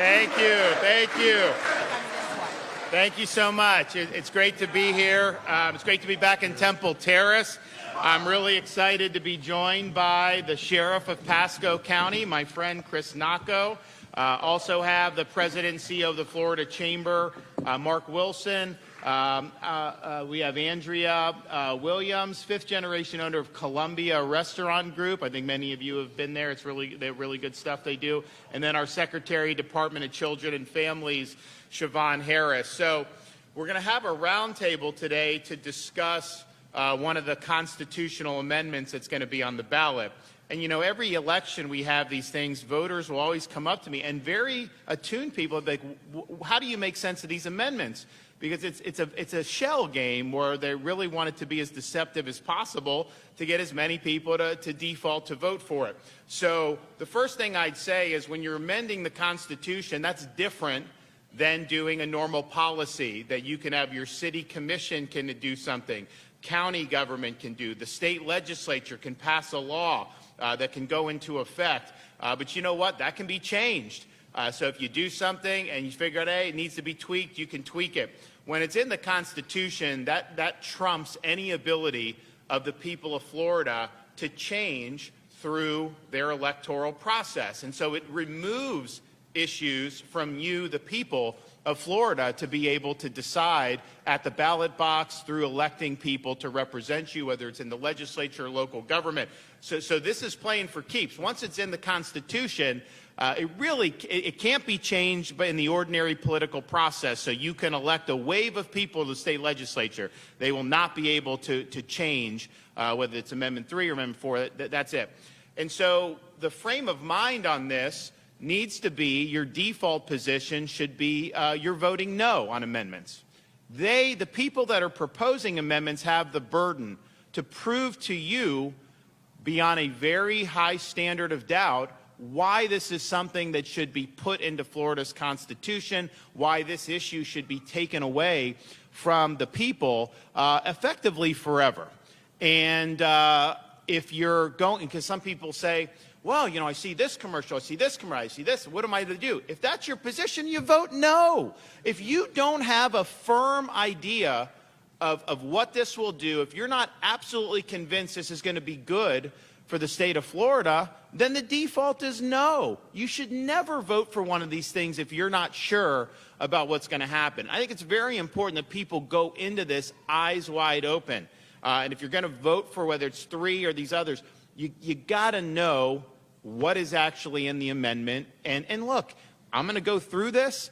Thank you. Thank you. Thank you so much. It's great to be here. It's great to be back in Temple Terrace. I'm really excited to be joined by the Sheriff of Pasco County, my friend Chris Nacco. Also have the President and CEO of the Florida Chamber, Mark Wilson. We have Andrea Williams, fifth-generation owner of Columbia Restaurant Group. I think many of you have been there. They're really good stuff they do. And then our Secretary, Department of Children and Families, Siobhan Harris. So we're going to have a roundtable today to discuss one of the constitutional amendments that's going to be on the ballot. And, you know, every election we have these things, voters will always come up to me, and very attuned people will be like, how do you make sense of these amendments? Because it's a shell game where they really want it to be as deceptive as possible to get as many people to default to vote for it. So the first thing I'd say is when you're amending the Constitution, that's different than doing a normal policy that you can have your city commission can do something, county government can do, the state legislature can pass a law that can go into effect. But you know what? That can be changed. So if you do something and you figure out, hey, it needs to be tweaked, you can tweak it. When it's in the Constitution, that trumps any ability of the people of Florida to change through their electoral process. And so it removes issues from you, the people of Florida, to be able to decide at the ballot box through electing people to represent you, whether it's in the legislature or local government. So this is playing for keeps. Once it's in the Constitution, it can't be changed in the ordinary political process. So you can elect a wave of people to the state legislature. They will not be able to change, whether it's Amendment 3 or Amendment 4. That's it. And so the frame of mind on this needs to be your default position should be you're voting no on amendments. The people that are proposing amendments have the burden to prove to you beyond a very high standard of doubt why this is something that should be put into Florida's Constitution, why this issue should be taken away from the people effectively forever. And if you're going, because some people say, well, you know, I see this commercial, I see this commercial, I see this, what am I to do? If that's your position, you vote no. If you don't have a firm idea of what this will do, if you're not absolutely convinced this is going to be good for the state of Florida, then the default is no. You should never vote for one of these things if you're not sure about what's going to happen. I think it's very important that people go into this eyes wide open. And if you're going to vote for whether it's 3 or these others, you got to know what is actually in the amendment. And look, I'm going to go through this.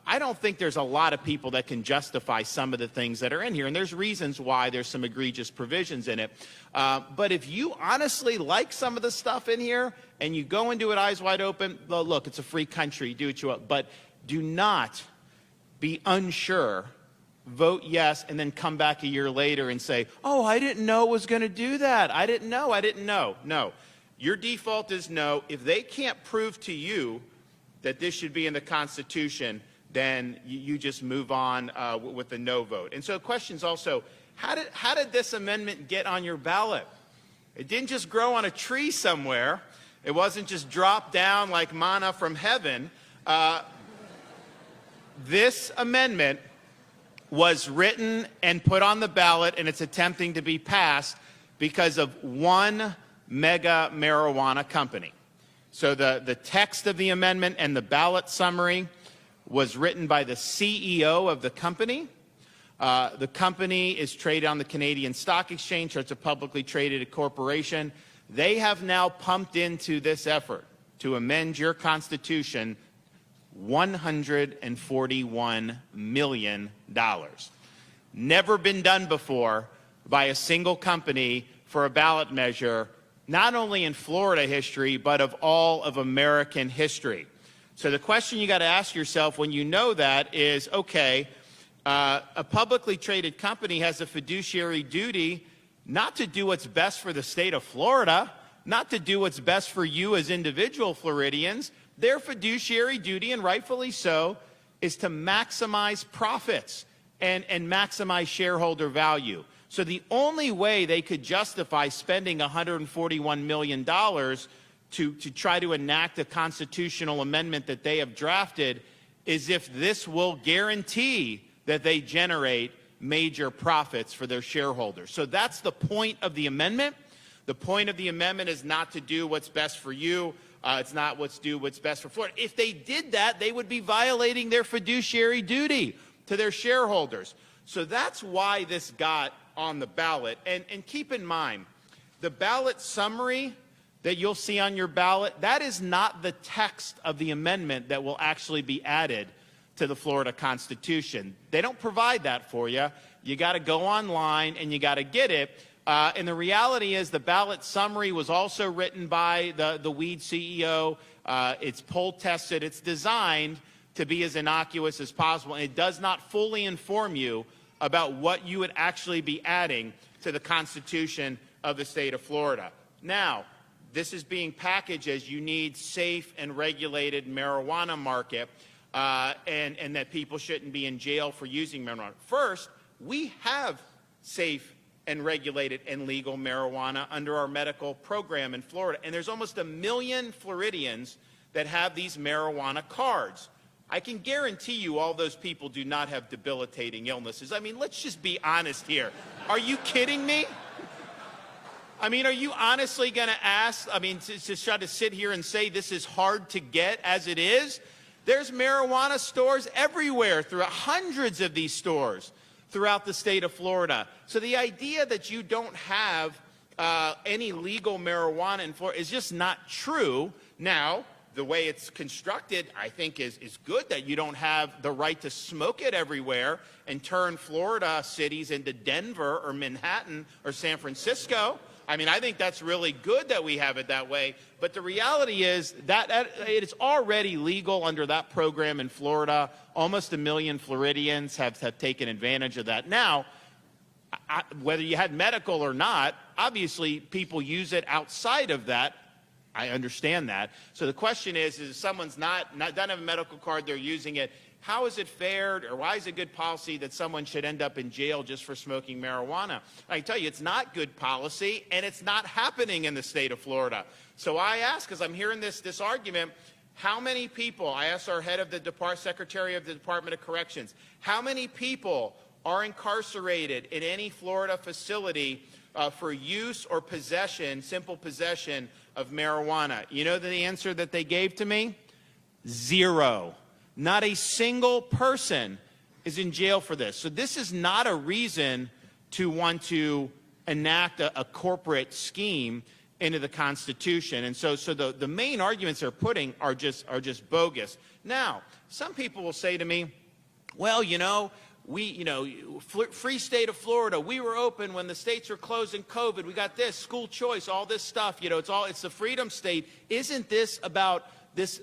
I don't think there's a lot of people that can justify some of the things that are in here. And there's reasons why there's some egregious provisions in it. But if you honestly like some of the stuff in here and you go into it eyes wide open, well, look, it's a free country. Do what you want. But do not be unsure. Vote yes, and then come back a year later and say, oh, I didn't know it was going to do that. I didn't know. No. Your default is no. If they can't prove to you that this should be in the Constitution, then you just move on with the no vote. And so the question is also, how did this amendment get on your ballot? It didn't just grow on a tree somewhere. It wasn't just dropped down like manna from heaven. This amendment was written and put on the ballot, and it's attempting to be passed because of one mega marijuana company. So the text of the amendment and the ballot summary was written by the CEO of the company. The company is traded on the Canadian Stock Exchange, so it's a publicly traded corporation. They have now pumped into this effort to amend your Constitution $141 million. Never been done before by a single company for a ballot measure, not only in Florida history, but of all of American history. So the question you got to ask yourself when you know that is, okay, a publicly traded company has a fiduciary duty not to do what's best for the state of Florida, not to do what's best for you as individual Floridians. Their fiduciary duty, and rightfully so, is to maximize profits and maximize shareholder value. So the only way they could justify spending $141 million to try to enact a constitutional amendment that they have drafted is if this will guarantee that they generate major profits for their shareholders. So that's the point of the amendment. The point of the amendment is not to do what's best for you. It's not what's best for Florida. If they did that, they would be violating their fiduciary duty to their shareholders. So that's why this got on the ballot. And keep in mind, the ballot summary that you'll see on your ballot, that is not the text of the amendment that will actually be added to the Florida Constitution. They don't provide that for you. You got to go online and you got to get it. And the reality is the ballot summary was also written by the Weed CEO. It's poll tested. It's designed to be as innocuous as possible. And it does not fully inform you about what you would actually be adding to the Constitution of the state of Florida. Now, this is being packaged as you need safe and regulated marijuana market, and that people shouldn't be in jail for using marijuana. First, we have safe and regulated and legal marijuana under our medical program in Florida. And there's almost 1 million Floridians that have these marijuana cards. I can guarantee you all those people do not have debilitating illnesses. I mean, let's just be honest here. Are you kidding me? I mean, are you honestly going to ask, to try to sit here and say this is hard to get as it is? There's marijuana stores everywhere, throughout hundreds of these stores throughout the state of Florida. So the idea that you don't have any legal marijuana in Florida is just not true. Now, the way it's constructed, I think, is good, that you don't have the right to smoke it everywhere and turn Florida cities into Denver or Manhattan or San Francisco. I mean, I think that's really good that we have it that way. But the reality is that it is already legal under that program in Florida. Almost 1 million Floridians have taken advantage of that. Now, whether you had medical or not, obviously people use it outside of that. I understand that. So the question is if someone's doesn't have a medical card, they're using it, how is it fair, or why is it good policy that someone should end up in jail just for smoking marijuana? I can tell you, it's not good policy, and it's not happening in the state of Florida. So I ask, because I'm hearing this argument, how many people, I asked our head of the Secretary of the Department of Corrections, how many people are incarcerated in any Florida facility for use or possession, simple possession of marijuana? You know the answer that they gave to me? 0. Not a single person is in jail for this. So this is not a reason to want to enact a corporate scheme into the Constitution. And so the main arguments they're putting are just bogus. Now, some people will say to me, well, free state of Florida, we were open when the states were closed in COVID. We got this, school choice, all this stuff. It's the freedom state. Isn't this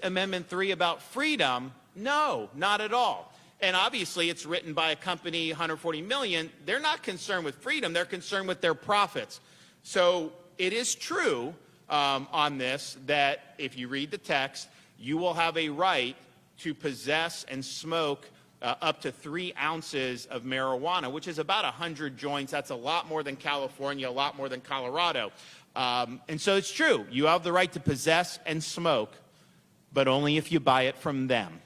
Amendment 3 about freedom? No, not at all. And obviously it's written by a company, 140 million. They're not concerned with freedom. They're concerned with their profits. So it is true on this that if you read the text, you will have a right to possess and smoke up to 3 ounces of marijuana, which is about 100 joints. That's a lot more than California, a lot more than Colorado. And so it's true. You have the right to possess and smoke, but only if you buy it from them.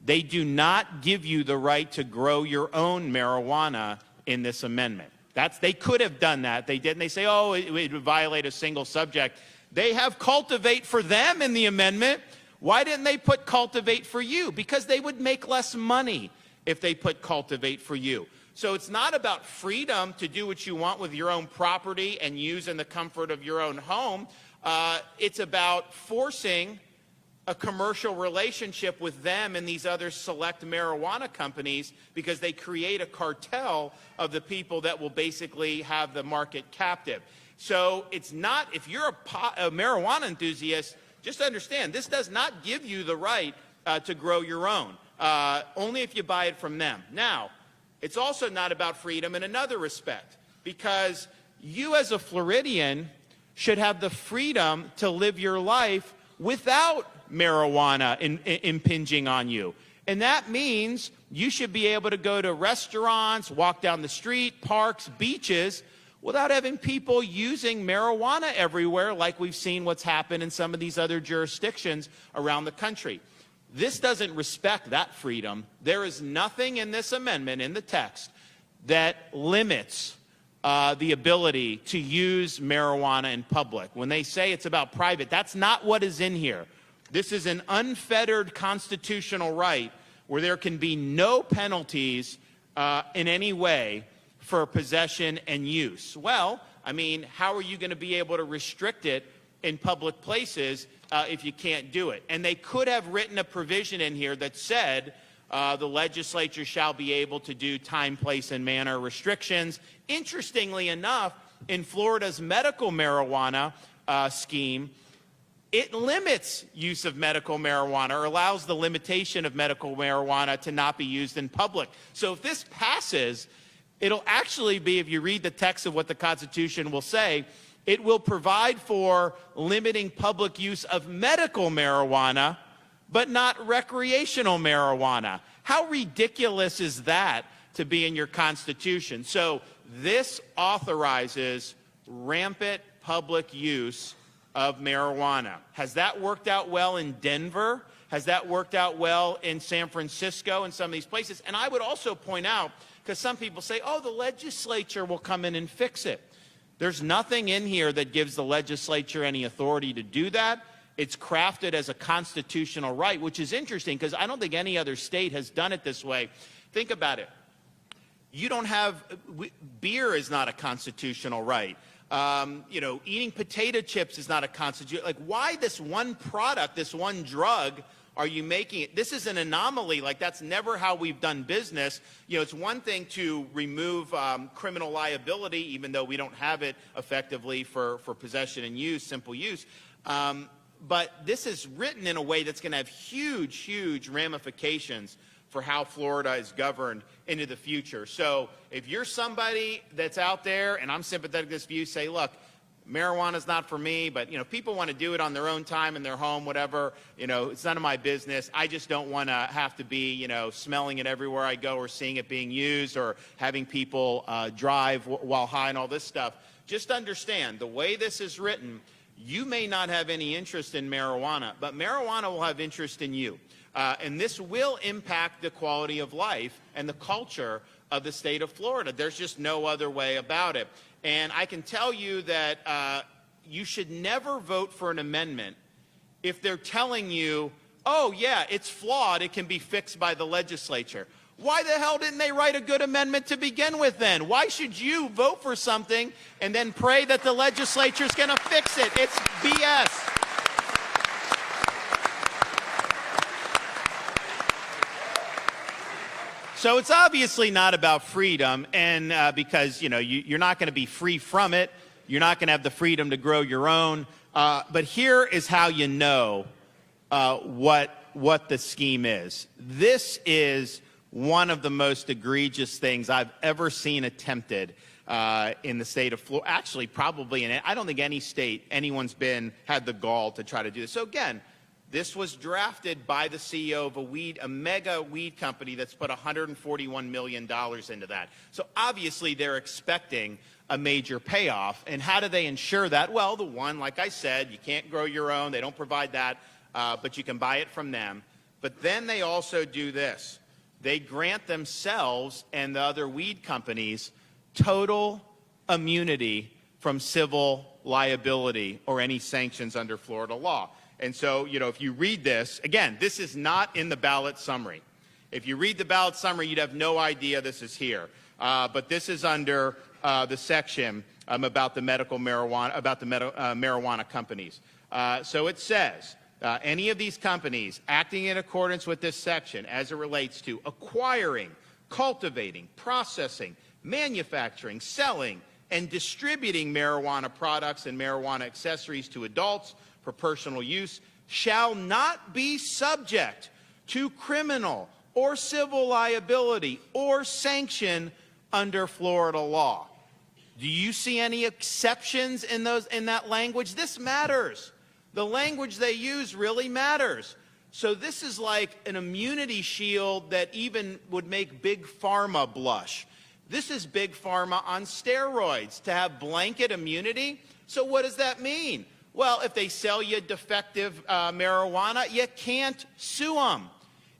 They do not give you the right to grow your own marijuana in this amendment. They could have done that. They didn't. They say, oh, it would violate a single subject. They have cultivate for them in the amendment. Why didn't they put cultivate for you? Because they would make less money if they put cultivate for you. So it's not about freedom to do what you want with your own property and use in the comfort of your own home. It's about forcing a commercial relationship with them and these other select marijuana companies, because they create a cartel of the people that will basically have the market captive. So it's not, if you're a marijuana enthusiast, just understand, this does not give you the right to grow your own, only if you buy it from them. Now, it's also not about freedom in another respect, because you as a Floridian should have the freedom to live your life without marijuana impinging on you. And that means you should be able to go to restaurants, walk down the street, parks, beaches, without having people using marijuana everywhere like we've seen what's happened in some of these other jurisdictions around the country. This doesn't respect that freedom. There is nothing in this amendment, in the text, that limits the ability to use marijuana in public. When they say it's about private, that's not what is in here. This is an unfettered constitutional right where there can be no penalties in any way for possession and use. Well, I mean, how are you going to be able to restrict it in public places if you can't do it? And they could have written a provision in here that said the legislature shall be able to do time, place, and manner restrictions. Interestingly enough, in Florida's medical marijuana scheme, it limits use of medical marijuana, or allows the limitation of medical marijuana to not be used in public. So if this passes, it'll actually be, if you read the text of what the Constitution will say, it will provide for limiting public use of medical marijuana, but not recreational marijuana. How ridiculous is that to be in your Constitution? So this authorizes rampant public use of marijuana. Has that worked out well in Denver? Has that worked out well in San Francisco and some of these places? And I would also point out, because some people say, oh, the legislature will come in and fix it. There's nothing in here that gives the legislature any authority to do that. It's crafted as a constitutional right, which is interesting because I don't think any other state has done it this way. Think about it. You don't have, beer is not a constitutional right. Eating potato chips is not a constitutional, like why this one product, this one drug, are you making it? This is an anomaly. Like that's never how we've done business. You know, it's one thing to remove criminal liability, even though we don't have it effectively for possession and use, simple use. But this is written in a way that's going to have huge, huge ramifications for how Florida is governed into the future. So if you're somebody that's out there, and I'm sympathetic to this view, say, look, marijuana's not for me, but people want to do it on their own time in their home, whatever, it's none of my business. I just don't want to have to be, smelling it everywhere I go or seeing it being used or having people drive while high and all this stuff. Just understand, the way this is written, you may not have any interest in marijuana, but marijuana will have interest in you. And this will impact the quality of life and the culture of the state of Florida. There's just no other way about it. And I can tell you that you should never vote for an amendment if they're telling you, oh, yeah, it's flawed, it can be fixed by the legislature. Why the hell didn't they write a good amendment to begin with then? Why should you vote for something and then pray that the legislature is going to fix it? It's BS. So it's obviously not about freedom, and because you're not going to be free from it, you're not going to have the freedom to grow your own. But here is how you know what the scheme is. This is one of the most egregious things I've ever seen attempted in the state of Florida. Actually, probably I don't think any state anyone's had the gall to try to do this. So again, this was drafted by the CEO of a mega weed company that's put $141 million into that. So obviously they're expecting a major payoff. And how do they ensure that? Well, the one, like I said, you can't grow your own. They don't provide that, but you can buy it from them. But then they also do this. They grant themselves and the other weed companies total immunity from civil liability or any sanctions under Florida law. And so, if you read this, again, this is not in the ballot summary. If you read the ballot summary, you'd have no idea this is here. But this is under the section about the medical marijuana, about the marijuana companies. So it says, any of these companies acting in accordance with this section as it relates to acquiring, cultivating, processing, manufacturing, selling, and distributing marijuana products and marijuana accessories to adults for personal use shall not be subject to criminal or civil liability or sanction under Florida law. Do you see any exceptions in that language? This matters. The language they use really matters. So this is like an immunity shield that even would make Big Pharma blush. This is big pharma on steroids to have blanket immunity. So what does that mean? Well, if they sell you defective marijuana, you can't sue them.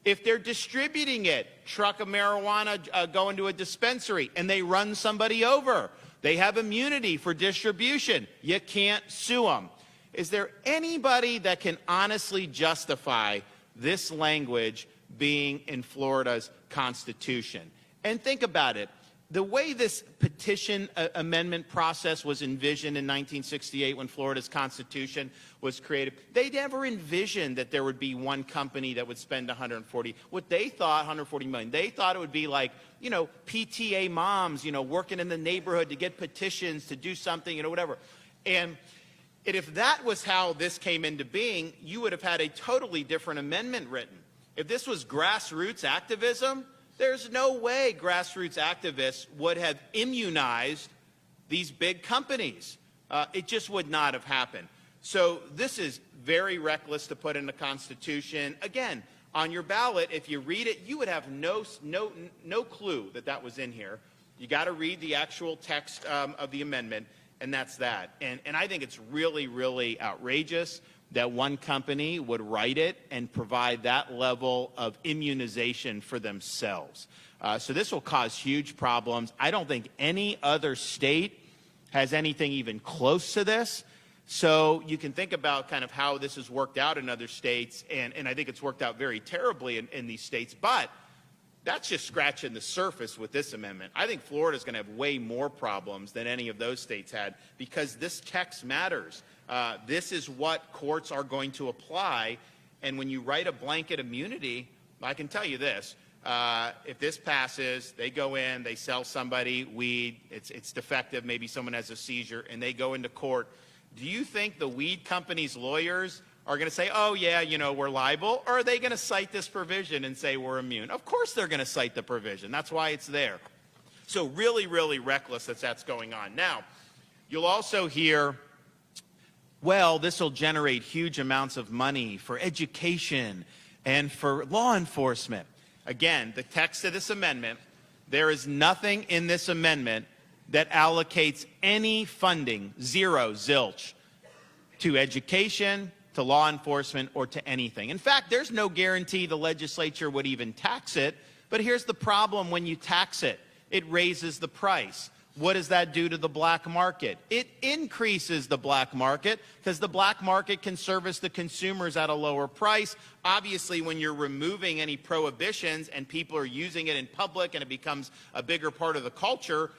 If they're distributing it, truck of marijuana going to a dispensary, and they run somebody over, they have immunity for distribution. You can't sue them. Is there anybody that can honestly justify this language being in Florida's Constitution? And think about it. The way this petition amendment process was envisioned in 1968 when Florida's Constitution was created, they never envisioned that there would be one company that would spend 140. What they thought, 140 million, they thought it would be like, you know, PTA moms, you know, working in the neighborhood to get petitions to do something, you know, whatever. And if that was how this came into being, you would have had a totally different amendment written. If this was grassroots activism, there's no way grassroots activists would have immunized these big companies. It just would not have happened. So this is very reckless to put in the Constitution. Again, on your ballot, if you read it, you would have no clue that that was in here. You got to read the actual text of the amendment, and that's that. And I think it's really, really outrageous that one company would write it and provide that level of immunization for themselves. So this will cause huge problems. I don't think any other state has anything even close to this. So you can think about kind of how this has worked out in other states, and I think it's worked out very terribly in these states. But that's just scratching the surface with this amendment. I think Florida's going to have way more problems than any of those states had because this text matters. This is what courts are going to apply. And when you write a blanket immunity, I can tell you this. If this passes, they go in, they sell somebody weed, it's defective, maybe someone has a seizure, and they go into court. Do you think the weed company's lawyers are going to say, oh, yeah, you know, we're liable? Or are they going to cite this provision and say we're immune? Of course they're going to cite the provision. That's why it's there. So really, really reckless that that's going on. Now, you'll also hear, well, this will generate huge amounts of money for education and for law enforcement. Again, the text of this amendment, there is nothing in this amendment that allocates any funding, zero, zilch, to education, to law enforcement, or to anything. In fact, there's no guarantee the legislature would even tax it. But here's the problem when you tax it. It raises the price. What does that do to the black market? It increases the black market because the black market can service the consumers at a lower price. Obviously, when you're removing any prohibitions and people are using it in public and it becomes a bigger part of the culture,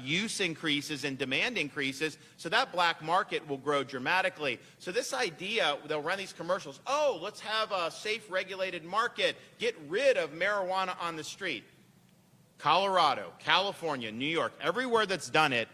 use increases and demand increases, so that black market will grow dramatically. So this idea, they'll run these commercials, oh, let's have a safe, regulated market, get rid of marijuana on the street. Colorado, California, New York, everywhere that's done it,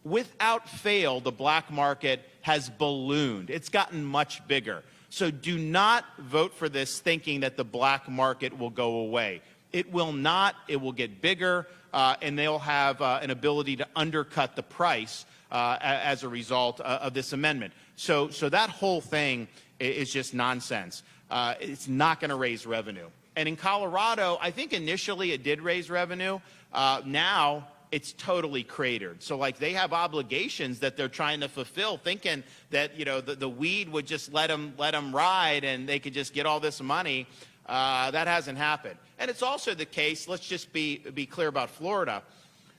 without fail, the black market has ballooned. It's gotten much bigger. So do not vote for this thinking that the black market will go away. It will not. It will get bigger, and they'll have an ability to undercut the price as a result of this amendment. So that whole thing is just nonsense. It's not going to raise revenue. And in Colorado, I think initially it did raise revenue. Now it's totally cratered. So like they have obligations that they're trying to fulfill, thinking that, you know, the weed would just let them ride and they could just get all this money. That hasn't happened. And it's also the case, let's just be clear about Florida.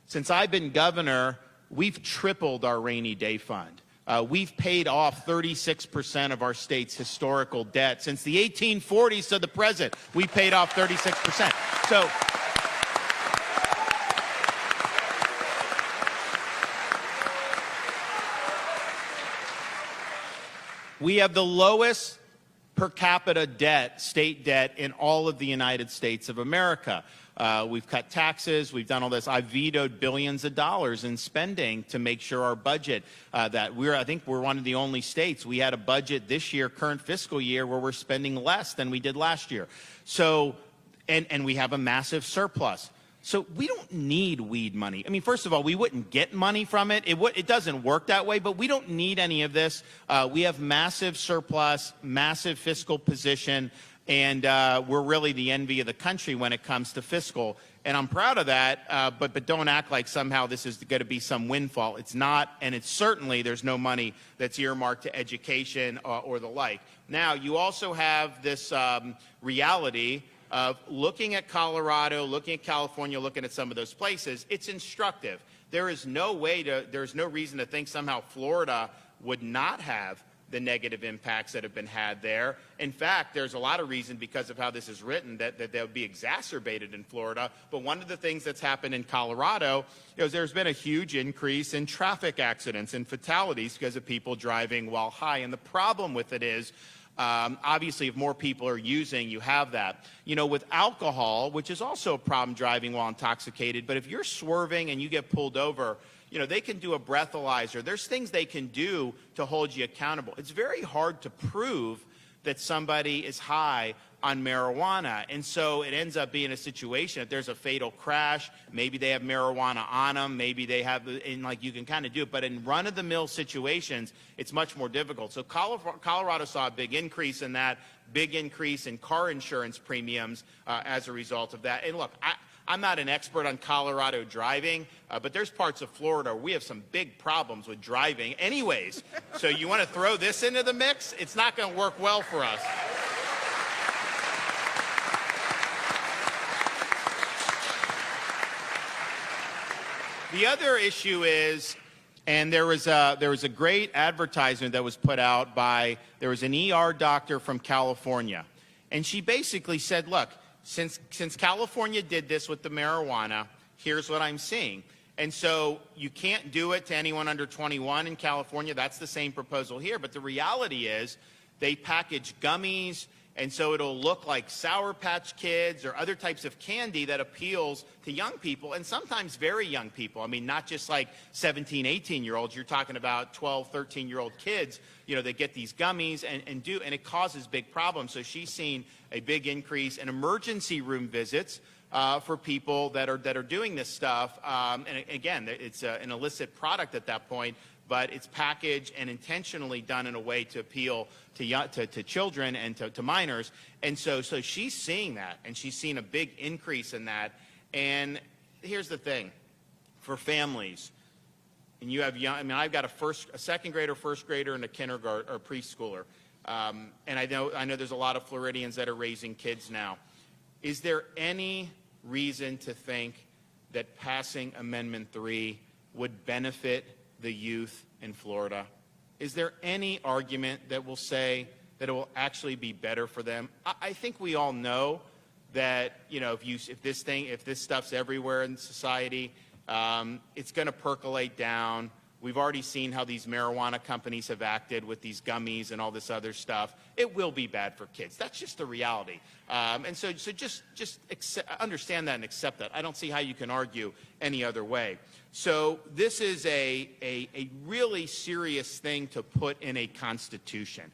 Since I've been governor, we've tripled our rainy day fund. We've paid off 36% of our state's historical debt. Since the 1840s to the present, we paid off 36%. So we have the lowest per capita debt, state debt, in all of the United States of America. We've cut taxes. We've done all this. I vetoed billions of dollars in spending to make sure our budget, I think we're one of the only states. We had a budget this year, current fiscal year, where we're spending less than we did last year. So, and we have a massive surplus. So we don't need weed money. I mean, first of all, we wouldn't get money from it. It doesn't work that way, but we don't need any of this. We have massive surplus, massive fiscal position. And we're really the envy of the country when it comes to fiscal. And I'm proud of that, but don't act like somehow this is going to be some windfall. It's not, and it's certainly there's no money that's earmarked to education or the like. Now, you also have this reality of looking at Colorado, looking at California, looking at some of those places. It's instructive. There's no reason to think somehow Florida would not have the negative impacts that have been had there. In fact, there's a lot of reason because of how this is written that they would be exacerbated in Florida. But one of the things that's happened in Colorado is there's been a huge increase in traffic accidents and fatalities because of people driving while high. And the problem with it is, obviously, if more people are using, you have that. You know, with alcohol, which is also a problem driving while intoxicated, but if you're swerving and you get pulled over, you know, they can do a breathalyzer. There's things they can do to hold you accountable. It's very hard to prove that somebody is high on marijuana. And so it ends up being a situation if there's a fatal crash, maybe they have marijuana on them, maybe they have, and like you can kind of do it. But in run-of-the-mill situations, it's much more difficult. So Colorado saw a big increase in that, big increase in car insurance premiums as a result of that. And look, I'm not an expert on Colorado driving, but there's parts of Florida where we have some big problems with driving anyways. So you want to throw this into the mix? It's not going to work well for us. The other issue is, and there was a great advertisement that was put out by, there was an ER doctor from California, and she basically said, look, since California did this with the marijuana, here's what I'm seeing. And so you can't do it to anyone under 21 in California. That's the same proposal here. But the reality is they package gummies, and so it'll look like Sour Patch Kids or other types of candy that appeals to young people, and sometimes very young people. I mean, not just like 17, 18-year-olds. You're talking about 12, 13-year-old kids, you know, that get these gummies and it causes big problems. So she's seen a big increase in emergency room visits for people that are doing this stuff. And again, it's an illicit product at that point, but it's packaged and intentionally done in a way to appeal to children and to minors. And so she's seeing that, and she's seen a big increase in that. And here's the thing, for families, and you have young, I mean, I've got a second grader, first grader, and a kindergarten or preschooler. And I know there's a lot of Floridians that are raising kids now. Is there any reason to think that passing Amendment 3 would benefit the youth in Florida? Is there any argument that will say that it will actually be better for them? I think we all know that, you know, if this stuff's everywhere in society, it's going to percolate down. We've already seen how these marijuana companies have acted with these gummies and all this other stuff. It will be bad for kids. That's just the reality. And so just understand that and accept that. I don't see how you can argue any other way. So this is a really serious thing to put in a constitution.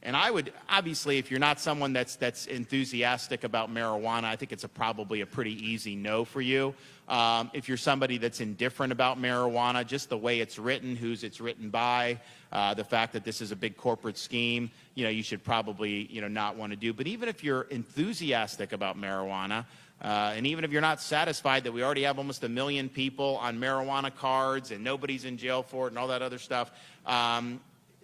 And I would, obviously, if you're not someone that's enthusiastic about marijuana, I think it's probably a pretty easy no for you. If you're somebody that's indifferent about marijuana, just the way it's written, who's it's written by, the fact that this is a big corporate scheme, you know, you should probably, you know, not want to do. But even if you're enthusiastic about marijuana, and even if you're not satisfied that we already have almost 1 million people on marijuana cards and nobody's in jail for it and all that other stuff,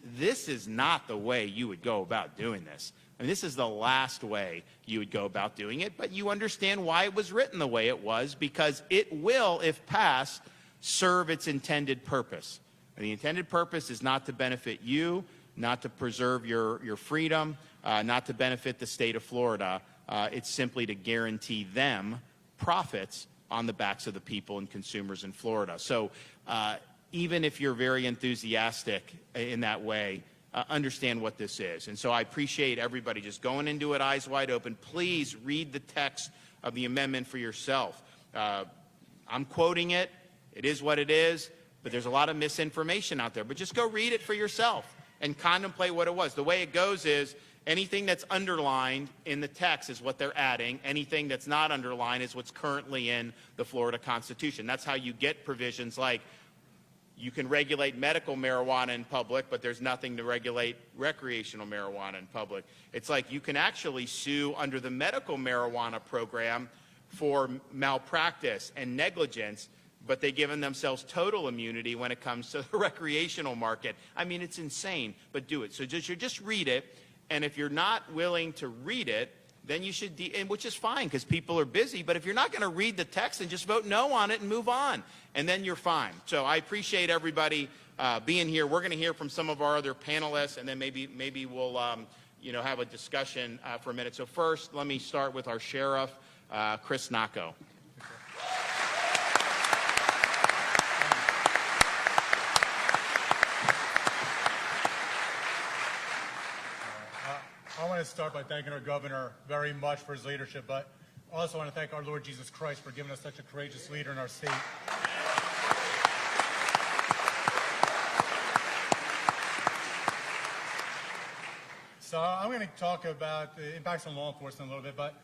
this is not the way you would go about doing this. I mean, this is the last way you would go about doing it, but you understand why it was written the way it was, because it will, if passed, serve its intended purpose. And the intended purpose is not to benefit you, not to preserve your freedom, not to benefit the state of Florida. It's simply to guarantee them profits on the backs of the people and consumers in Florida. So even if you're very enthusiastic in that way, understand what this is. And so I appreciate everybody just going into it eyes wide open. Please read the text of the amendment for yourself. I'm quoting it. It is what it is. But there's a lot of misinformation out there. But just go read it for yourself and contemplate what it was. The way it goes is anything that's underlined in the text is what they're adding. Anything that's not underlined is what's currently in the Florida Constitution. That's how you get provisions like You can regulate medical marijuana in public, but there's nothing to regulate recreational marijuana in public. It's like you can actually sue under the medical marijuana program for malpractice and negligence, but they've given themselves total immunity when it comes to the recreational market. I mean, it's insane, but do it. So just read it, and if you're not willing to read it, then you should, which is fine because people are busy, but if you're not going to read the text, then just vote no on it and move on, and then you're fine. So I appreciate everybody being here. We're going to hear from some of our other panelists, and then maybe we'll have a discussion for a minute. So first, let me start with our sheriff, Chris Nacco. I want to start by thanking our governor very much for his leadership, but I also want to thank our Lord Jesus Christ for giving us such a courageous leader in our state. So I'm going to talk about the impacts on law enforcement a little bit, but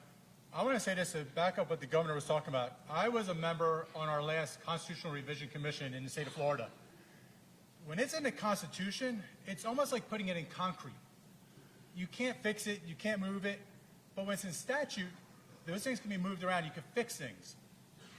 I want to say this to back up what the governor was talking about. I was a member on our last Constitutional Revision Commission in the state of Florida. When it's in the Constitution, it's almost like putting it in concrete. You can't fix it, you can't move it, but when it's in statute, those things can be moved around, you can fix things.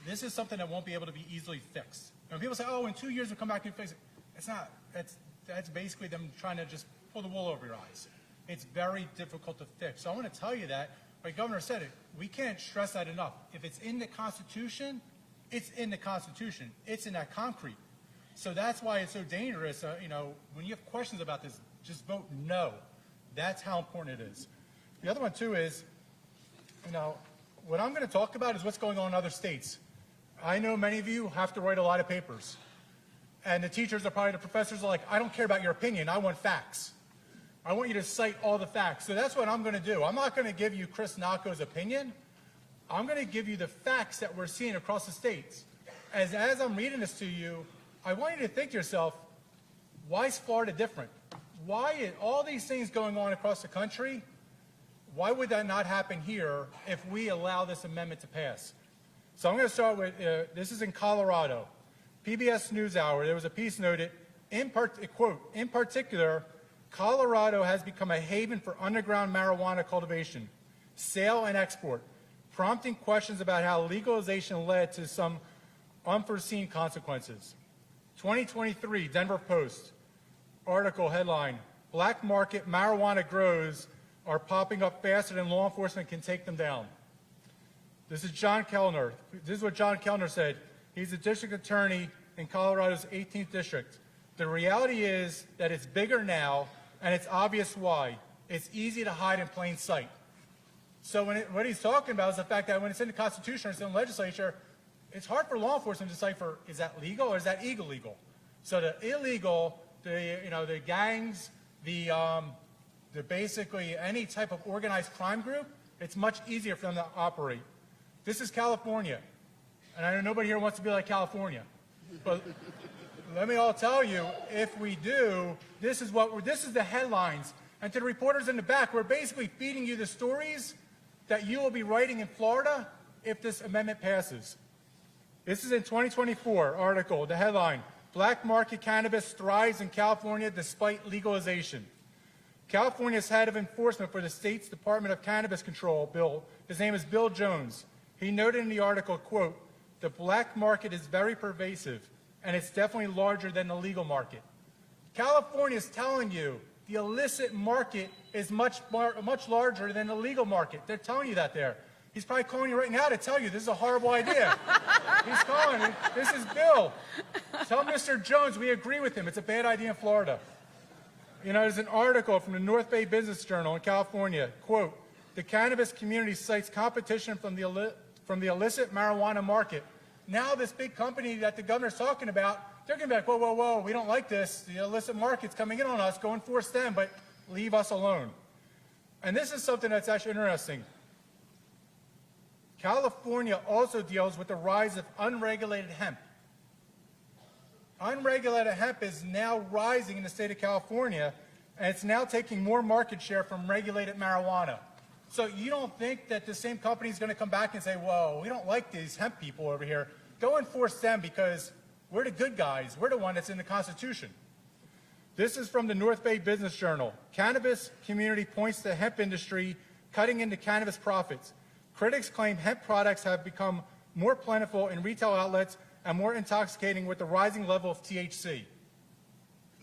This is something that won't be able to be easily fixed. And when people say, oh, in 2 years we'll come back and fix it, it's not. That's basically them trying to just pull the wool over your eyes. It's very difficult to fix. So I want to tell you that, like the governor said it, we can't stress that enough. If it's in the Constitution, it's in the Constitution. It's in that concrete. So that's why it's so dangerous. When you have questions about this, just vote no. That's how important it is. The other one, too, is, what I'm going to talk about is what's going on in other states. I know many of you have to write a lot of papers. And the teachers are probably, the professors are like, I don't care about your opinion. I want facts. I want you to cite all the facts. So that's what I'm going to do. I'm not going to give you Chris Nacco's opinion. I'm going to give you the facts that we're seeing across the states. As I'm reading this to you, I want you to think to yourself, why is Florida different? Why is all these things going on across the country? Why would that not happen here if we allow this amendment to pass? So I'm going to start with, this is in Colorado. PBS NewsHour, there was a piece noted, quote, in particular, Colorado has become a haven for underground marijuana cultivation, sale, and export, prompting questions about how legalization led to some unforeseen consequences. 2023, Denver Post. Article headline, black market marijuana grows are popping up faster than law enforcement can take them down. This is John Kellner. This is what John Kellner said. He's the district attorney in Colorado's 18th district. The reality is that it's bigger now, and it's obvious why. It's easy to hide in plain sight. So what he's talking about is the fact that when it's in the Constitution or it's in the legislature, it's hard for law enforcement to decipher, is that legal or is that illegal? So the illegal, the gangs, the basically any type of organized crime group, it's much easier for them to operate. This is California, and I know nobody here wants to be like California, but let me all tell you, if we do, this is the headlines. And to the reporters in the back, we're basically feeding you the stories that you will be writing in Florida if this amendment passes. This is in 2024 article, the headline, Black Market Cannabis Thrives in California Despite Legalization. California's head of enforcement for the state's Department of Cannabis Control, his name is Bill Jones. He noted in the article, quote, the black market is very pervasive, and it's definitely larger than the legal market. California is telling you the illicit market is much larger than the legal market. They're telling you that there. He's probably calling you right now to tell you this is a horrible idea. He's calling you. This is Bill. Tell Mr. Jones we agree with him. It's a bad idea in Florida. There's an article from the North Bay Business Journal in California. Quote, the cannabis community cites competition from the illicit marijuana market. Now this big company that the governor's talking about, they're going to be like, whoa, whoa, whoa, we don't like this. The illicit market's coming in on us. Go enforce them, but leave us alone. And this is something that's actually interesting. California also deals with the rise of unregulated hemp. Unregulated hemp is now rising in the state of California, and it's now taking more market share from regulated marijuana. So you don't think that the same company is going to come back and say, whoa, we don't like these hemp people over here. Go enforce them because We're the good guys. We're the one that's in the Constitution. This is from the North Bay Business Journal. Cannabis community points to hemp industry cutting into cannabis profits. Critics claim hemp products have become more plentiful in retail outlets and more intoxicating with the rising level of THC.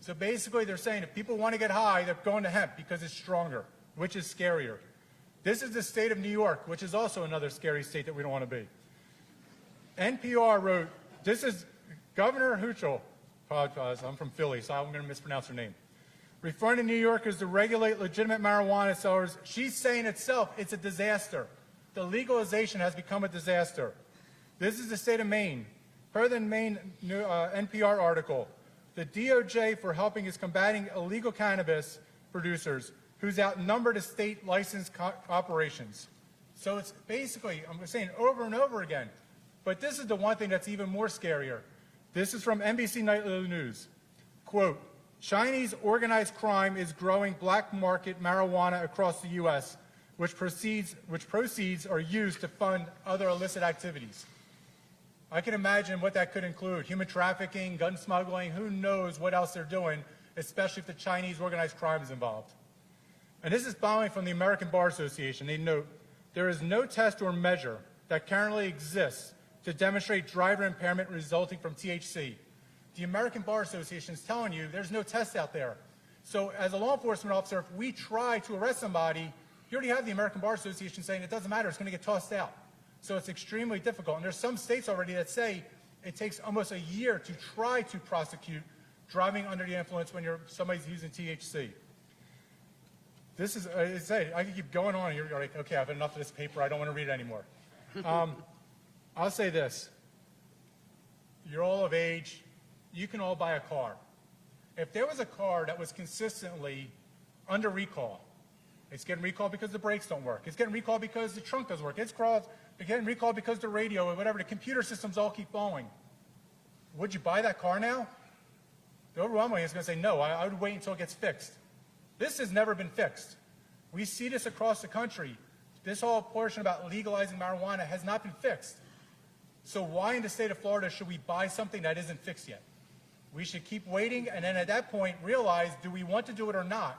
So basically they're saying if people want to get high, they're going to hemp because it's stronger, which is scarier. This is the state of New York, which is also another scary state that we don't want to be. NPR wrote, this is Governor Hochul, apologize, I'm from Philly, so I'm going to mispronounce her name, referring to New Yorkers to regulate legitimate marijuana sellers. She's saying itself, it's a disaster. The legalization has become a disaster. This is the state of Maine. Per the Maine NPR article, the DOJ for helping is combating illegal cannabis producers who's outnumbered the state licensed operations. So it's basically, I'm saying over and over again, but this is the one thing that's even more scarier. This is from NBC Nightly News. Quote, Chinese organized crime is growing black market marijuana across the U.S., which proceeds are used to fund other illicit activities. I can imagine what that could include. Human trafficking, gun smuggling, who knows what else they're doing, especially if the Chinese organized crime is involved. And this is following from the American Bar Association. They note, there is no test or measure that currently exists to demonstrate driver impairment resulting from THC. The American Bar Association is telling you there's no test out there. So as a law enforcement officer, if we try to arrest somebody, you already have the American Bar Association saying it doesn't matter, it's going to get tossed out. So it's extremely difficult. And there's some states already that say it takes almost a year to try to prosecute driving under the influence when somebody's using THC. This is, I can keep going on, and you're like, okay, I've had enough of this paper, I don't want to read it anymore. I'll say this. You're all of age. You can all buy a car. If there was a car that was consistently under recall, it's getting recalled because the brakes don't work. It's getting recalled because the trunk doesn't work. It's getting recalled because the radio or whatever, the computer systems all keep falling. Would you buy that car now? The overwhelming is going to say, no, I would wait until it gets fixed. This has never been fixed. We see this across the country. This whole portion about legalizing marijuana has not been fixed. So why in the state of Florida should we buy something that isn't fixed yet? We should keep waiting, and then at that point realize, do we want to do it or not?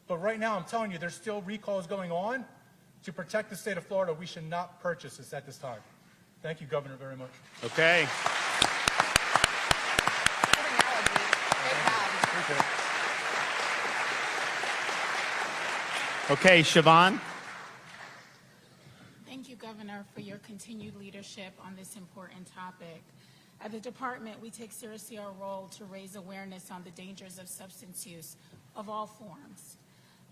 But right now, I'm telling you, there's still recalls going on. To protect the state of Florida, we should not purchase this at this time. Thank you, Governor, very much. Okay. Okay, Siobhan. Thank you, Governor, for your continued leadership on this important topic. At the department, we take seriously our role to raise awareness on the dangers of substance use of all forms.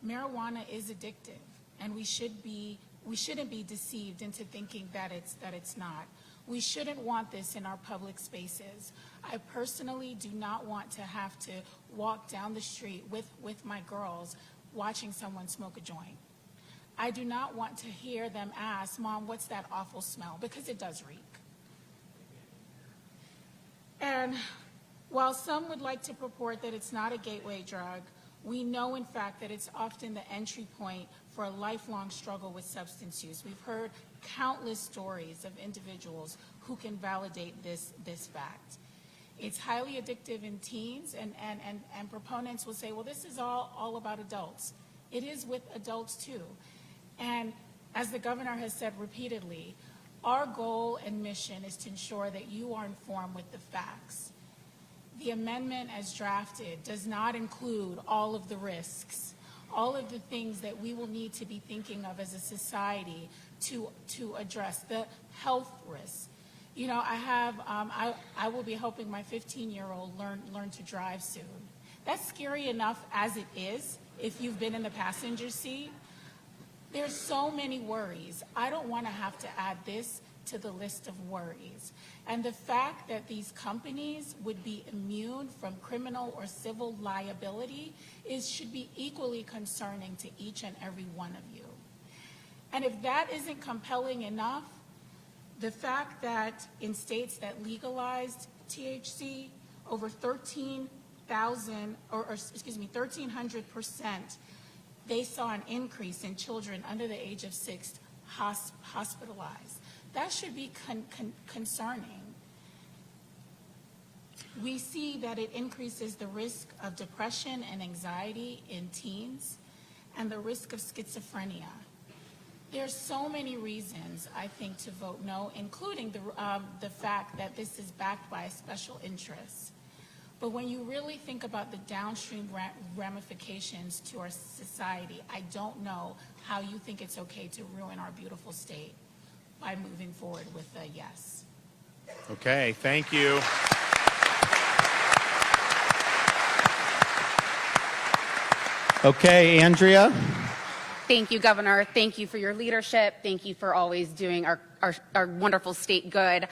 Marijuana is addictive, and we shouldn't be deceived into thinking that it's not. We shouldn't want this in our public spaces. I personally do not want to have to walk down the street with my girls watching someone smoke a joint. I do not want to hear them ask, Mom, what's that awful smell? Because it does reek. And while some would like to purport that it's not a gateway drug, we know, in fact, that it's often the entry point for a lifelong struggle with substance use. We've heard countless stories of individuals who can validate this fact. It's highly addictive in teens, and proponents will say, well, this is all about adults. It is with adults, too. And as the governor has said repeatedly, our goal and mission is to ensure that you are informed with the facts. The amendment as drafted does not include all of the risks, all of the things that we will need to be thinking of as a society to address the health risks. You know, I will be helping my 15-year-old learn to drive soon. That's scary enough as it is if you've been in the passenger seat. There's so many worries. I don't want to have to add this to the list of worries. And the fact that these companies would be immune from criminal or civil liability should be equally concerning to each and every one of you. And if that isn't compelling enough, the fact that in states that legalized THC, over 1,300%, they saw an increase in children under the age of 6 hospitalized. That should be concerning. we see that it increases the risk of depression and anxiety in teens and the risk of schizophrenia. There's so many reasons, I think, to vote no, including the fact that this is backed by a special interest. But when you really think about the downstream ramifications to our society, I don't know how you think it's okay to ruin our beautiful state by moving forward with a yes. Okay, thank you. Okay, Andrea. Thank you, Governor. Thank you for your leadership. Thank you for always doing our wonderful state good.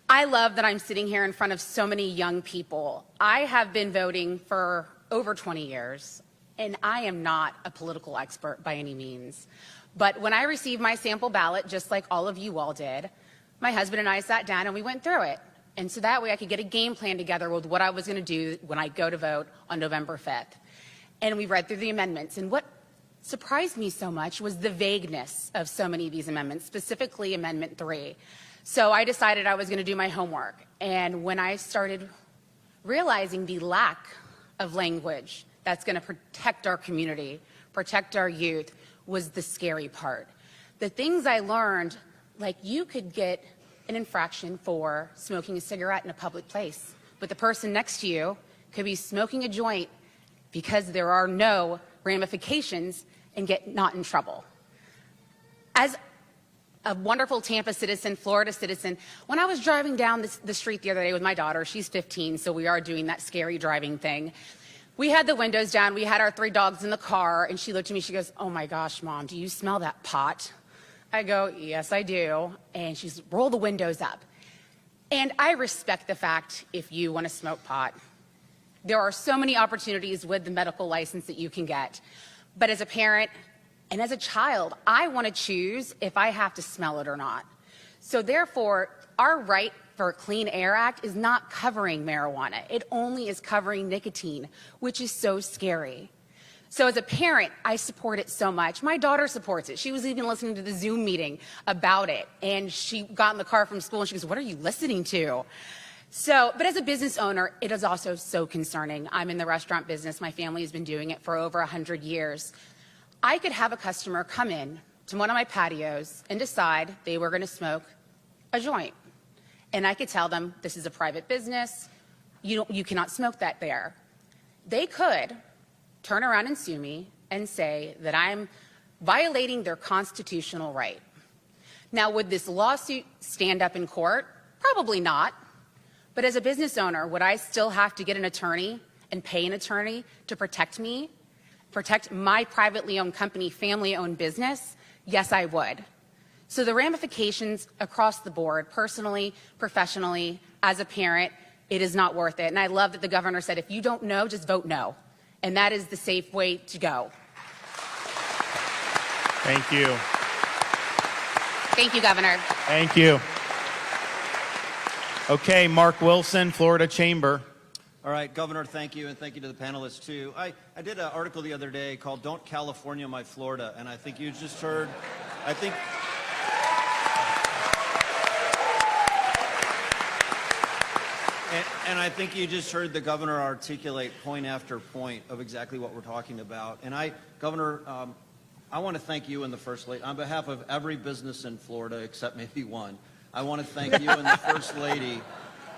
I love that I'm sitting here in front of so many young people. I have been voting for over 20 years, and I am not a political expert by any means. But when I received my sample ballot, just like all of you all did, my husband and I sat down and we went through it. And so that way I could get a game plan together with what I was going to do when I go to vote on November 5th. And we read through the amendments. And what surprised me so much was the vagueness of so many of these amendments, specifically Amendment 3. So I decided I was going to do my homework. And when I started realizing the lack of language that's going to protect our community, protect our youth, was the scary part. The things I learned, like you could get an infraction for smoking a cigarette in a public place, but the person next to you could be smoking a joint because there are no ramifications and get not in trouble. As a wonderful Tampa citizen, Florida citizen, when I was driving down the street the other day with my daughter, she's 15, so we are doing that scary driving thing. We had the windows down, we had our 3 dogs in the car, and she looked at me, she goes, "Oh my gosh, Mom, do you smell that pot?" I go, "Yes, I do." And she's, "Roll the windows up." And I respect the fact if you want to smoke pot. There are so many opportunities with the medical license that you can get. But as a parent and as a child, I want to choose if I have to smell it or not. So therefore, our right for a Clean Air Act is not covering marijuana. It only is covering nicotine, which is so scary. So as a parent, I support it so much. My daughter supports it. She was even listening to the Zoom meeting about it. And she got in the car from school and she goes, "What are you listening to?" So, but as a business owner, it is also so concerning. I'm in the restaurant business. My family has been doing it for over 100 years. I could have a customer come in to one of my patios and decide they were going to smoke a joint. And I could tell them, this is a private business. You cannot smoke that there. They could turn around and sue me and say that I'm violating their constitutional right. Now, would this lawsuit stand up in court? Probably not. But as a business owner, would I still have to get an attorney and pay an attorney to protect me, protect my privately owned company, family-owned business? Yes, I would. So the ramifications across the board, personally, professionally, as a parent, it is not worth it. And I love that the governor said, if you don't know, just vote no. And that is the safe way to go. Thank you. Thank you, Governor. Thank you. Okay, Mark Wilson, Florida Chamber. All right, Governor, thank you, and thank you to the panelists, too. I did an article the other day called "Don't California My Florida," and I think you just heard, And I think you just heard the governor articulate point after point of exactly what we're talking about. And Governor, I want to thank you and the First Lady, on behalf of every business in Florida except maybe one, I want to thank you and the First Lady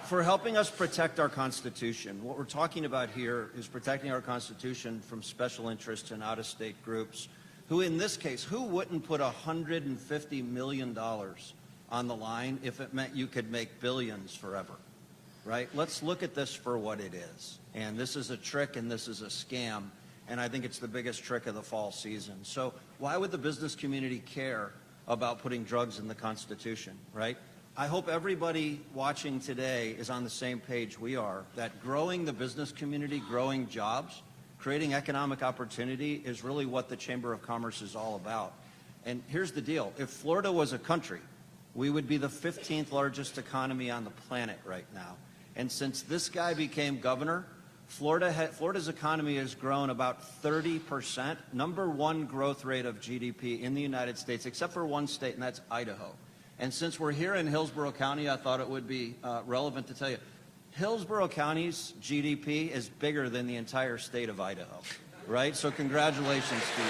for helping us protect our Constitution. What we're talking about here is protecting our Constitution from special interests and out-of-state groups who, in this case, who wouldn't put $150 million on the line if it meant you could make billions forever, right? Let's look at this for what it is. And this is a trick and this is a scam, and I think it's the biggest trick of the fall season. So why would the business community care about putting drugs in the Constitution, right? I hope everybody watching today is on the same page we are, that growing the business community, growing jobs, creating economic opportunity is really what the Chamber of Commerce is all about. And here's the deal. If Florida was a country, we would be the 15th largest economy on the planet right now. And since this guy became governor, Florida's economy has grown about 30%, #1 growth rate of GDP in the United States, except for one state, and that's Idaho. And since we're here in Hillsborough County, I thought it would be relevant to tell you, Hillsborough County's GDP is bigger than the entire state of Idaho, right? So congratulations to you.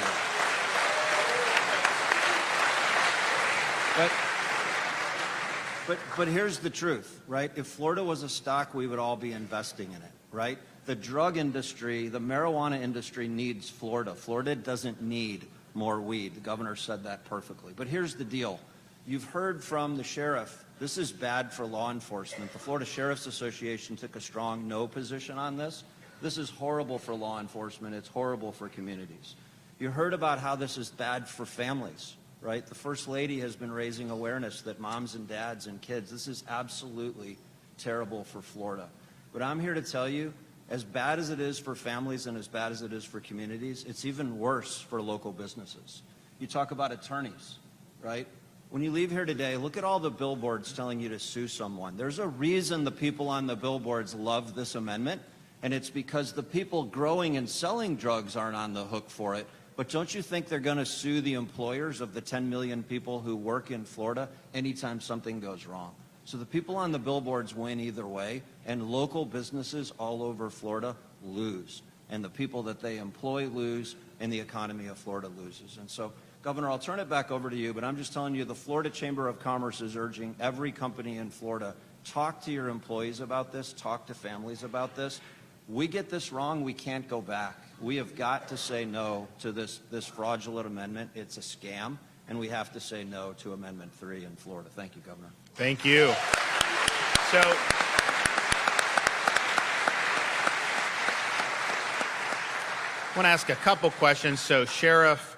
But here's the truth, right? If Florida was a stock, we would all be investing in it, right? The drug industry, the marijuana industry needs Florida. Florida doesn't need more weed. The governor said that perfectly. But here's the deal. You've heard from the sheriff, this is bad for law enforcement. The Florida Sheriff's Association took a strong no position on this. This is horrible for law enforcement. It's horrible for communities. You heard about how this is bad for families, right? The First Lady has been raising awareness that moms and dads and kids, this is absolutely terrible for Florida. But I'm here to tell you, as bad as it is for families and as bad as it is for communities, it's even worse for local businesses. You talk about attorneys, right? When you leave here today, look at all the billboards telling you to sue someone. There's a reason the people on the billboards love this amendment, and it's because the people growing and selling drugs aren't on the hook for it. But don't you think they're going to sue the employers of the 10 million people who work in Florida anytime something goes wrong? So the people on the billboards win either way, and local businesses all over Florida lose. And the people that they employ lose, and the economy of Florida loses. And so, Governor, I'll turn it back over to you, but I'm just telling you the Florida Chamber of Commerce is urging every company in Florida, talk to your employees about this, talk to families about this. We get this wrong, we can't go back. We have got to say no to this fraudulent amendment. It's a scam, and we have to say no to Amendment 3 in Florida. Thank you, Governor. Thank you. So, I want to ask a couple questions. So, Sheriff,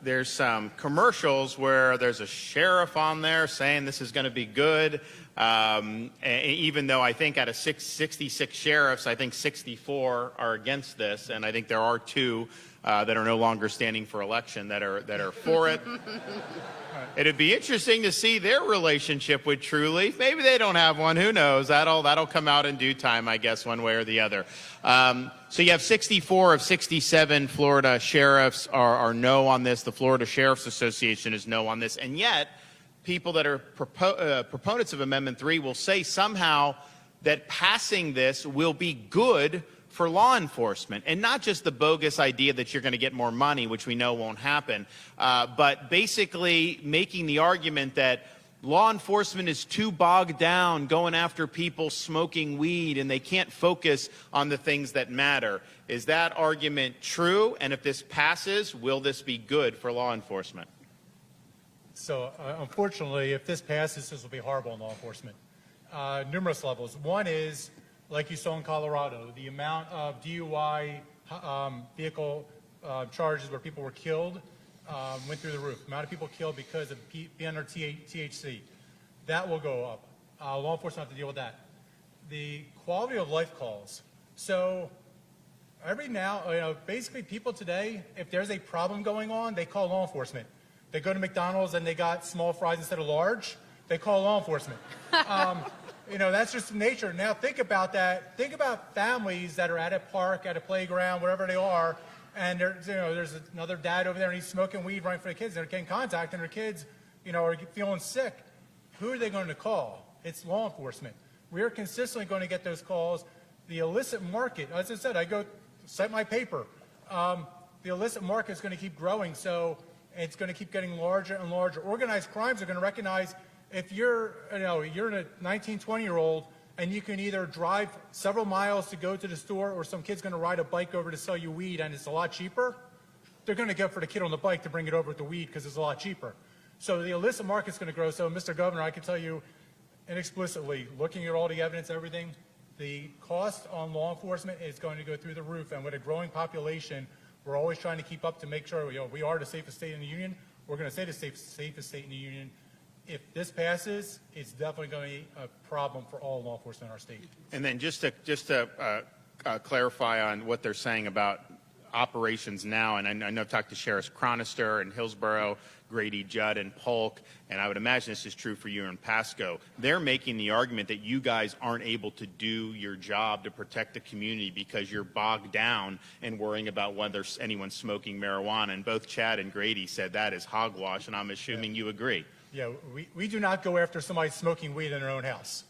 there's some commercials where there's a sheriff on there saying this is going to be good. Even though I think out of 66 sheriffs, I think 64 are against this, and I think there are 2 that are no longer standing for election that are for it. It'd be interesting to see their relationship with True Leaf. Maybe they don't have one. Who knows? That'll come out in due time, I guess, one way or the other. So you have 64 of 67 Florida sheriffs are no on this. The Florida Sheriff's Association is no on this, and yet people that are proponents of Amendment 3 will say somehow that passing this will be good for law enforcement, and not just the bogus idea that you're going to get more money, which we know won't happen, but basically making the argument that law enforcement is too bogged down going after people smoking weed and they can't focus on the things that matter. Is that argument true? And if this passes, will this be good for law enforcement? So, unfortunately, if this passes, this will be horrible in law enforcement. Numerous levels. One is, like you saw in Colorado, the amount of DUI vehicle charges where people were killed went through the roof. The amount of people killed because of being under THC. That will go up. Law enforcement have to deal with that. The quality of life calls. So every now, basically people today, if there's a problem going on, they call law enforcement. They go to McDonald's and they got small fries instead of large. They call law enforcement. That's just nature. Now think about that. Think about families that are at a park, at a playground, wherever they are, and there's another dad over there and he's smoking weed right in front of kids. They're getting contact, and their kids, are feeling sick. Who are they going to call? It's law enforcement. We are consistently going to get those calls. The illicit market, as I said, I go cite my paper. The illicit market is going to keep growing, so it's going to keep getting larger and larger. Organized crimes are going to recognize if you're a 19, 20-year-old and you can either drive several miles to go to the store, or some kid's going to ride a bike over to sell you weed and it's a lot cheaper, they're going to go for the kid on the bike to bring it over with the weed because it's a lot cheaper. So the illicit market's going to grow. So, Mr. Governor, I can tell you inexplicitly, looking at all the evidence, everything, the cost on law enforcement is going to go through the roof. And with a growing population, we're always trying to keep up to make sure we are the safest state in the union. We're going to stay the safest state in the union. If this passes, it's definitely going to be a problem for all law enforcement in our state. And then just to clarify on what they're saying about operations now, and I know I've talked to Sheriffs Chronister and Hillsborough, Grady, Judd, and Polk, and I would imagine this is true for you in Pasco. They're making the argument that you guys aren't able to do your job to protect the community because you're bogged down and worrying about whether anyone's smoking marijuana. And both Chad and Grady said that is hogwash, and I'm assuming you agree. Yeah, we do not go after somebody smoking weed in their own house.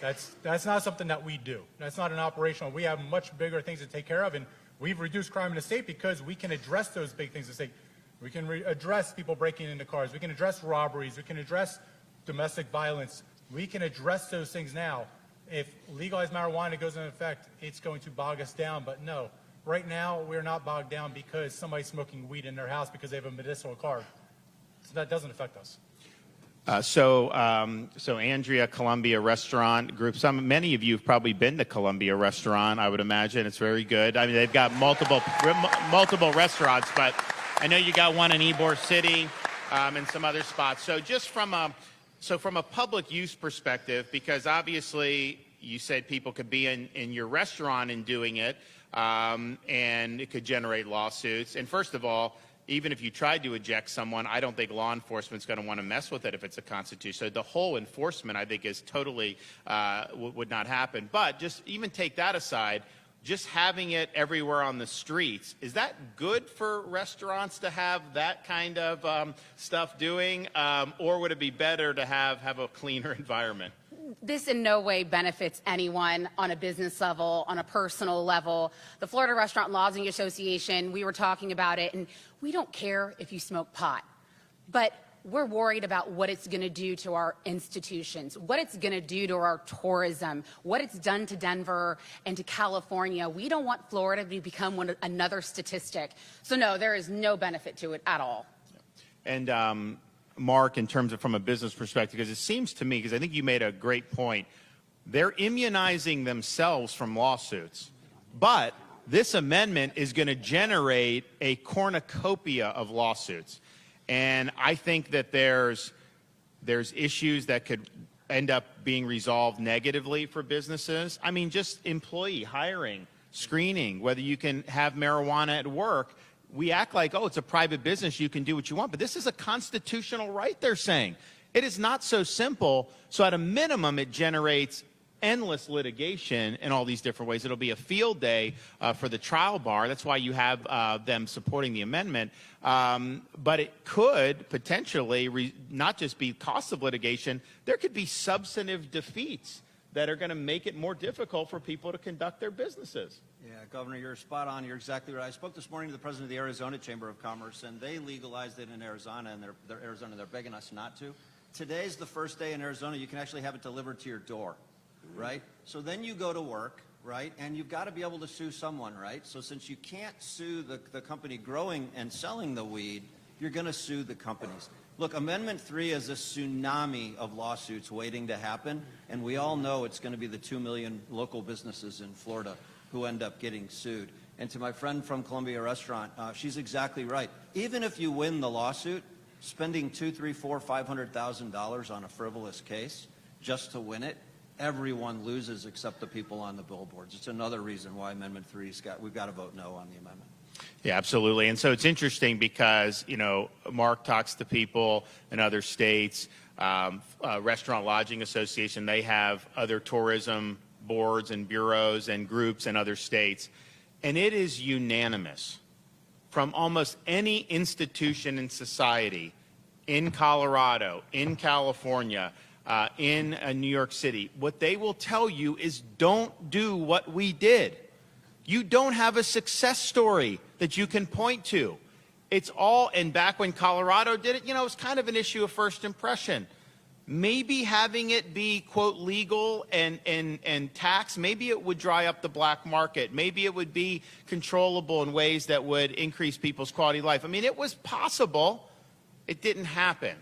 That's not something that we do. That's not an operational. We have much bigger things to take care of, and we've reduced crime in the state because we can address those big things in the state. We can address people breaking into cars. We can address robberies. We can address domestic violence. We can address those things now. If legalized marijuana goes into effect, it's going to bog us down. But no, right now we're not bogged down because somebody's smoking weed in their house because they have a medicinal card. So that doesn't affect us. So Andrea, Columbia Restaurant Group. Many of you have probably been to Columbia Restaurant. I would imagine it's very good. I mean, they've got multiple restaurants, but I know you got one in Ybor City and some other spots. So just from a public use perspective, because obviously you said people could be in your restaurant and doing it, and it could generate lawsuits. And first of all, even if you tried to eject someone, I don't think law enforcement's going to want to mess with it if it's a constitution. So the whole enforcement, I think, is totally would not happen. But just even take that aside, just having it everywhere on the streets, is that good for restaurants to have that kind of stuff doing, or would it be better to have a cleaner environment? This in no way benefits anyone on a business level, on a personal level. The Florida Restaurant Lodging Association, we were talking about it, and we don't care if you smoke pot, but we're worried about what it's going to do to our institutions, what it's going to do to our tourism, what it's done to Denver and to California. We don't want Florida to become another statistic. So no, there is no benefit to it at all. And Mark, in terms of from a business perspective, because it seems to me, because I think you made a great point, they're immunizing themselves from lawsuits. But this amendment is going to generate a cornucopia of lawsuits. And I think that there's issues that could end up being resolved negatively for businesses. I mean, just employee hiring, screening, whether you can have marijuana at work. We act like, oh, it's a private business, you can do what you want. But this is a constitutional right, they're saying. It is not so simple. So at a minimum, it generates endless litigation in all these different ways. It'll be a field day for the trial bar. That's why you have them supporting the amendment. But it could potentially not just be cost of litigation. There could be substantive defeats that are going to make it more difficult for people to conduct their businesses. Yeah, Governor, you're spot on. You're exactly right. I spoke this morning to the president of the Arizona Chamber of Commerce, and they legalized it in Arizona, and they're begging us not to. Today's the first day in Arizona you can actually have it delivered to your door, right? So then you go to work, right, and you've got to be able to sue someone, right? So since you can't sue the company growing and selling the weed, you're going to sue the companies. Look, Amendment 3 is a tsunami of lawsuits waiting to happen, and we all know it's going to be the 2 million local businesses in Florida who end up getting sued. And to my friend from Columbia Restaurant, she's exactly right. Even if you win the lawsuit, spending $200,000, $300,000, $500,000 on a frivolous case just to win it, everyone loses except the people on the billboards. It's another reason why Amendment 3 we've got to vote no on the amendment. Yeah, absolutely. And so it's interesting because, you know, Mark talks to people in other states, Restaurant Lodging Association, they have other tourism boards and bureaus and groups in other states. And it is unanimous from almost any institution in society, in Colorado, in California, in New York City, what they will tell you is don't do what we did. You don't have a success story that you can point to. It's all, and back when Colorado did it, you know, it was kind of an issue of first impression. Maybe having it be, quote, legal and taxed, maybe it would dry up the black market. Maybe it would be controllable in ways that would increase people's quality of life. I mean, it was possible. It didn't happen.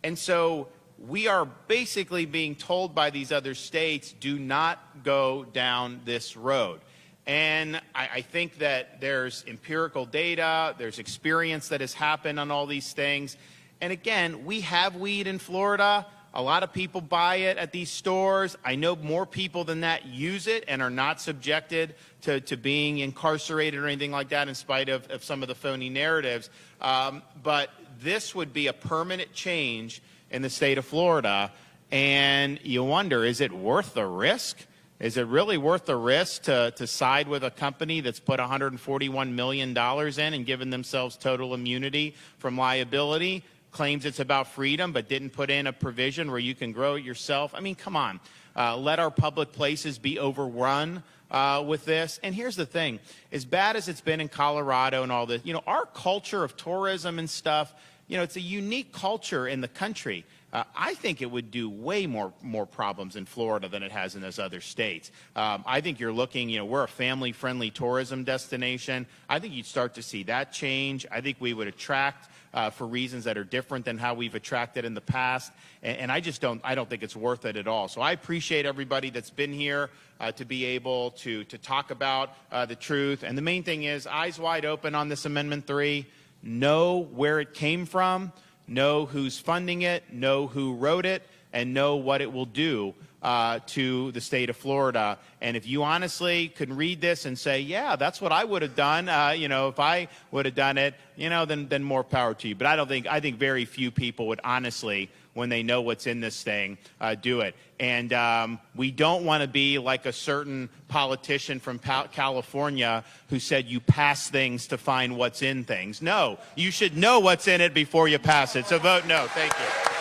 And so we are basically being told by these other states, do not go down this road. And I think that there's empirical data, there's experience that has happened on all these things. And again, we have weed in Florida. A lot of people buy it at these stores. I know more people than that use it and are not subjected to being incarcerated or anything like that in spite of some of the phony narratives. But this would be a permanent change in the state of Florida. And you wonder, is it worth the risk? Is it really worth the risk to side with a company that's put $141 million in and given themselves total immunity from liability? claims it's about freedom but didn't put in a provision where you can grow it yourself. I mean, come on. Let our public places be overrun with this. And here's the thing. As bad as it's been in Colorado and all this, our culture of tourism and stuff, it's a unique culture in the country. I think it would do way more problems in Florida than it has in those other states. I think you're looking, we're a family-friendly tourism destination. I think you'd start to see that change. I think we would attract for reasons that are different than how we've attracted in the past. And I don't think it's worth it at all. So I appreciate everybody that's been here to be able to talk about the truth. And the main thing is eyes wide open on this Amendment 3. Know where it came from, know who's funding it, know who wrote it, and know what it will do to the state of Florida. And if you honestly can read this and say, yeah, that's what I would have done, if I would have done it, then more power to you. But I think very few people would honestly, when they know what's in this thing, do it. And we don't want to be like a certain politician from California who said you pass things to find what's in things. No, you should know what's in it before you pass it. So vote no. Thank you.